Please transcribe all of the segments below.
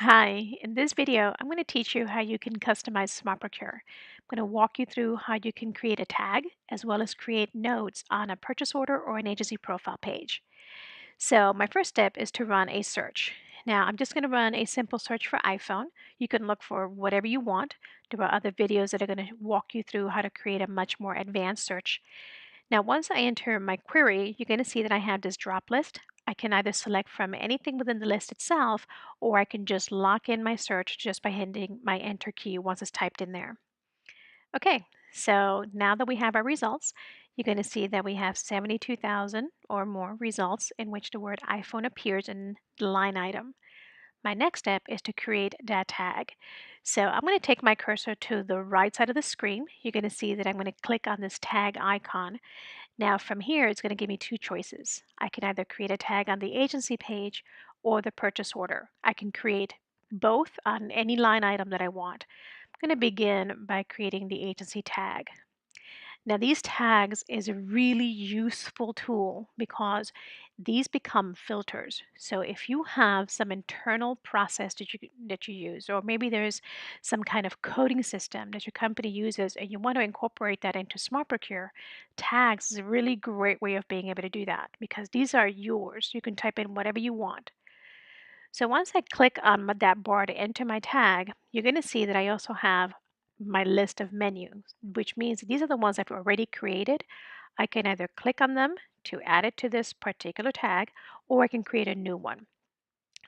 Hi, in this video, I'm going to teach you how you can customize SmartProcure. I'm going to walk you through how you can create a tag as well as create notes on a purchase order or an agency profile page. So my first step is to run a search. Now I'm just going to run a simple search for iPhone. You can look for whatever you want. There are other videos that are going to walk you through how to create a much more advanced search. Now, once I enter my query, you're going to see that I have this drop list. I can either select from anything within the list itself, or I can just lock in my search just by hitting my enter key once it's typed in there. Okay, so now that we have our results, you're going to see that we have 72,000 or more results in which the word iPhone appears in the line item. My next step is to create that tag. So I'm going to take my cursor to the right side of the screen. You're going to see that I'm going to click on this tag icon. Now from here, it's going to give me two choices. I can either create a tag on the agency page or the purchase order. I can create both on any line item that I want. I'm going to begin by creating the agency tag. Now these tags is a really useful tool because these become filters. So if you have some internal process that you use, or maybe there's some kind of coding system that your company uses and you want to incorporate that into SmartProcure, tags is a really great way of being able to do that because these are yours. You can type in whatever you want. So once I click on that bar to enter my tag, you're going to see that I also have my list of menus, which means these are the ones I've already created. I can either click on them to add it to this particular tag, or I can create a new one.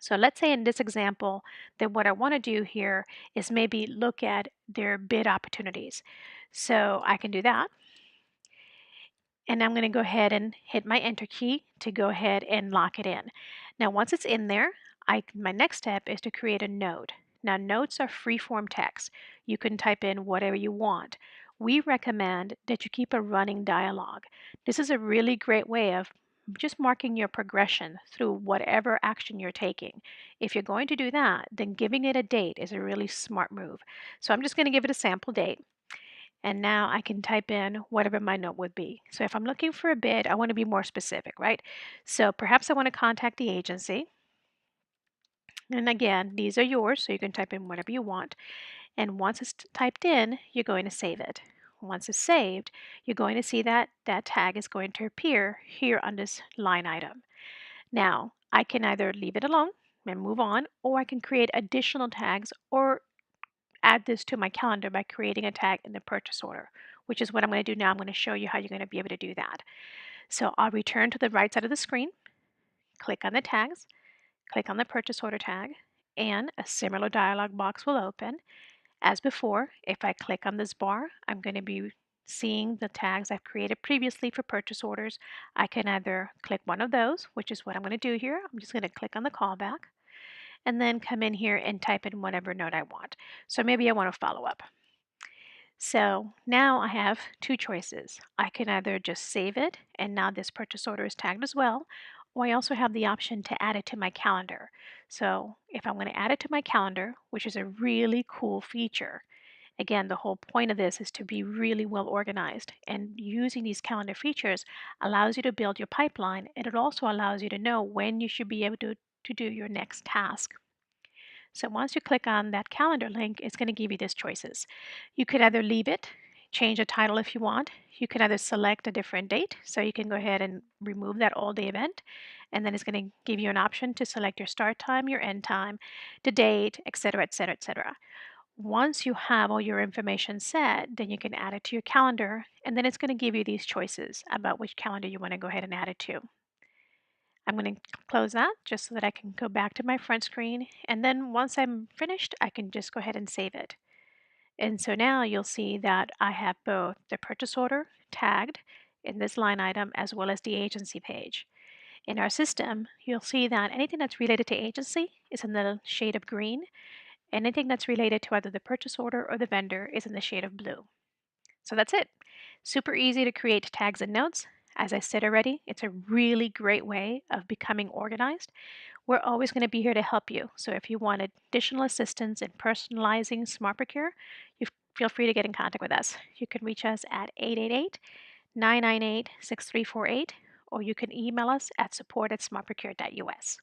So let's say in this example that what I want to do here is maybe look at their bid opportunities. So I can do that. And I'm going to go ahead and hit my enter key to go ahead and lock it in. Now, once it's in there, my next step is to create a note. Now, notes are free-form text. You can type in whatever you want. We recommend that you keep a running dialogue. This is a really great way of just marking your progression through whatever action you're taking. If you're going to do that, then giving it a date is a really smart move. So I'm just going to give it a sample date. And now I can type in whatever my note would be. So if I'm looking for a bid, I want to be more specific, right? So perhaps I want to contact the agency. And again, these are yours, so you can type in whatever you want. And once it's typed in, you're going to save it. Once it's saved, you're going to see that that tag is going to appear here on this line item. Now, I can either leave it alone and move on, or I can create additional tags or add this to my calendar by creating a tag in the purchase order, which is what I'm going to do now. I'm going to show you how you're going to be able to do that. So I'll return to the right side of the screen, click on the tags, click on the purchase order tag, and a similar dialog box will open. As before, if I click on this bar, I'm going to be seeing the tags I've created previously for purchase orders. I can either click one of those, which is what I'm going to do here. I'm just going to click on the callback and then come in here and type in whatever note I want. So maybe I want to follow up. So now I have two choices. I can either just save it and now this purchase order is tagged as well, or I also have the option to add it to my calendar. So if I'm going to add it to my calendar, which is a really cool feature, again, the whole point of this is to be really well organized, and using these calendar features allows you to build your pipeline, and it also allows you to know when you should be able to do your next task. So once you click on that calendar link, it's going to give you these choices. You could either leave it, change the title if you want. You can either select a different date, so you can go ahead and remove that all-day event, and then it's going to give you an option to select your start time, your end time, the date, etc., etc., etc. Once you have all your information set, then you can add it to your calendar, and then it's going to give you these choices about which calendar you want to go ahead and add it to. I'm going to close that just so that I can go back to my front screen. And then once I'm finished, I can just go ahead and save it. And so now you'll see that I have both the purchase order tagged in this line item as well as the agency page. In our system, you'll see that anything that's related to agency is in the shade of green. Anything that's related to either the purchase order or the vendor is in the shade of blue. So that's it. Super easy to create tags and notes. As I said already, it's a really great way of becoming organized. We're always going to be here to help you. So if you want additional assistance in personalizing SmartProcure, you feel free to get in contact with us. You can reach us at 888-998-6348, or you can email us at support@smartprocure.us.